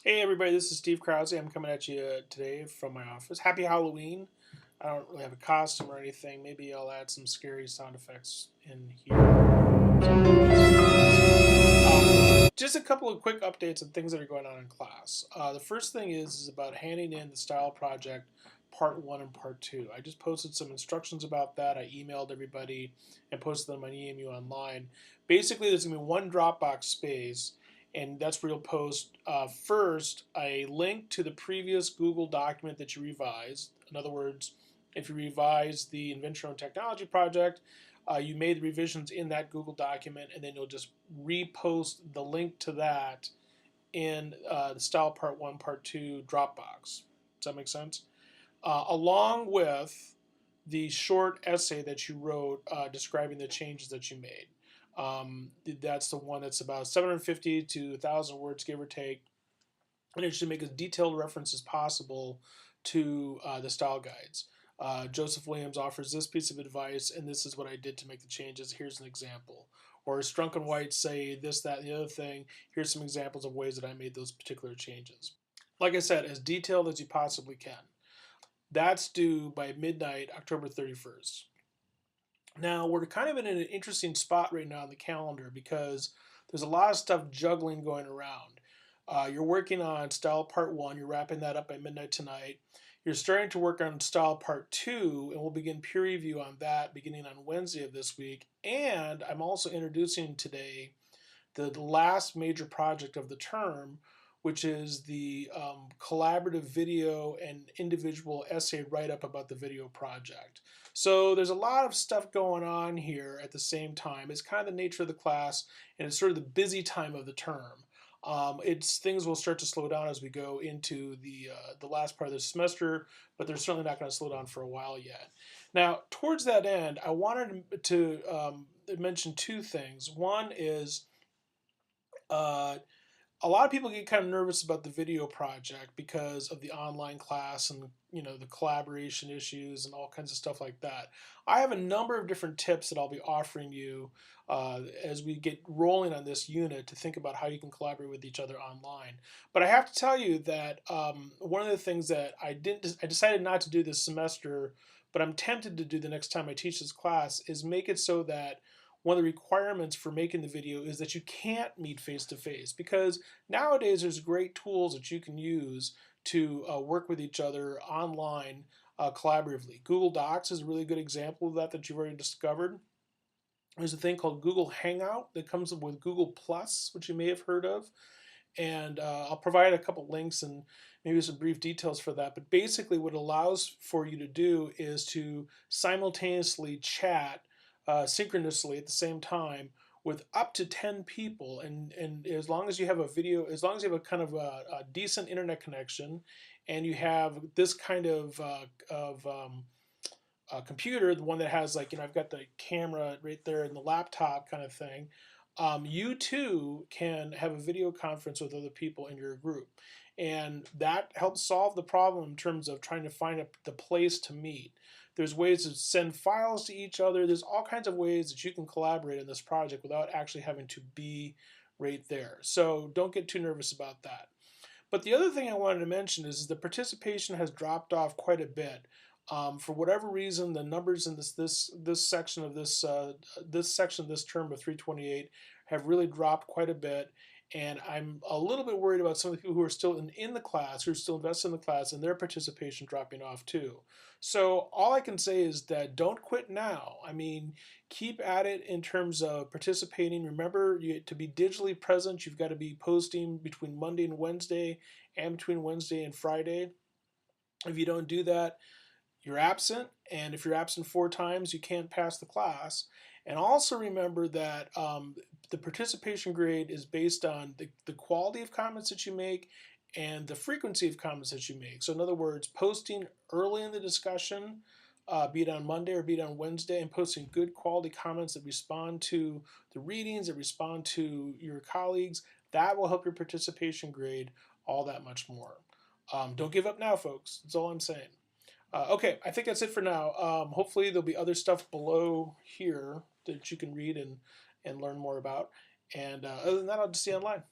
Hey everybody, this is Steve Krause. I'm coming at you today from my office. Happy Halloween. I don't really have a costume or anything. Maybe I'll add some scary sound effects in here. Just a couple of quick updates on things that are going on in class. The first thing is about handing in the style project part 1 and part 2. I just posted some instructions about that. I emailed everybody and posted them on EMU Online. Basically, there's going to be one Dropbox space, and that's where you'll post first a link to the previous Google document that you revised. In other words, if you revised the Invent Your Own Technology project, you made the revisions in that Google document, and then you'll just repost the link to that in the Style Part 1, Part 2 Dropbox. Does that make sense? Along with the short essay that you wrote describing the changes that you made. That's the one that's about 750 to 1,000 words, give or take. And it should make as detailed reference as possible to the style guides. Joseph Williams offers this piece of advice, and this is what I did to make the changes. Here's an example. Or Strunk and White say this, that, and the other thing. Here's some examples of ways that I made those particular changes. Like I said, as detailed as you possibly can. That's due by midnight, October 31st. Now, we're kind of in an interesting spot right now on the calendar because there's a lot of stuff juggling going around. You're working on Style Part 1, you're wrapping that up by midnight tonight. You're starting to work on Style Part 2, and we'll begin peer review on that beginning on Wednesday of this week. And I'm also introducing today the last major project of the term, which is the collaborative video and individual essay write-up about the video project. So there's a lot of stuff going on here at the same time. It's kind of the nature of the class, and it's sort of the busy time of the term. Things will start to slow down as we go into the last part of the semester, but they're certainly not going to slow down for a while yet. Now, towards that end, I wanted to mention two things. One is a lot of people get kind of nervous about the video project because of the online class and the collaboration issues and all kinds of stuff like that. I have a number of different tips that I'll be offering you as we get rolling on this unit to think about how you can collaborate with each other online. But I have to tell you that one of the things that I decided not to do this semester, but I'm tempted to do the next time I teach this class, is make it so that one of the requirements for making the video is that you can't meet face to face, because nowadays there's great tools that you can use to work with each other online collaboratively. Google Docs is a really good example of that you've already discovered. There's a thing called Google Hangout that comes with Google Plus, which you may have heard of. And I'll provide a couple links and maybe some brief details for that. But basically what it allows for you to do is to simultaneously chat synchronously at the same time with up to 10 people, and as long as you have a video, as long as you have a kind of a decent internet connection, and you have this kind of computer, the one that has, like, I've got the camera right there in the laptop kind of thing, you too can have a video conference with other people in your group. And that helps solve the problem in terms of trying to find the place to meet. There's ways to send files to each other. There's all kinds of ways that you can collaborate in this project without actually having to be right there. So don't get too nervous about that. But the other thing I wanted to mention is the participation has dropped off quite a bit. For whatever reason, the numbers in this section of this term of 328 have really dropped quite a bit, and I'm a little bit worried about some of the people who are still in the class, who are still invested in the class, and their participation dropping off too. So all I can say is that don't quit now. I mean, keep at it in terms of participating. Remember, to be digitally present, you've got to be posting between Monday and Wednesday, and between Wednesday and Friday. If you don't do that, you're absent, and if you're absent 4 times, you can't pass the class. And also remember that the participation grade is based on the quality of comments that you make and the frequency of comments that you make. So in other words, posting early in the discussion, be it on Monday or be it on Wednesday, and posting good quality comments that respond to the readings, that respond to your colleagues, that will help your participation grade all that much more. Don't give up now, folks. That's all I'm saying. Okay, I think that's it for now. Hopefully there'll be other stuff below here that you can read and learn more about. And other than that, I'll just see you online.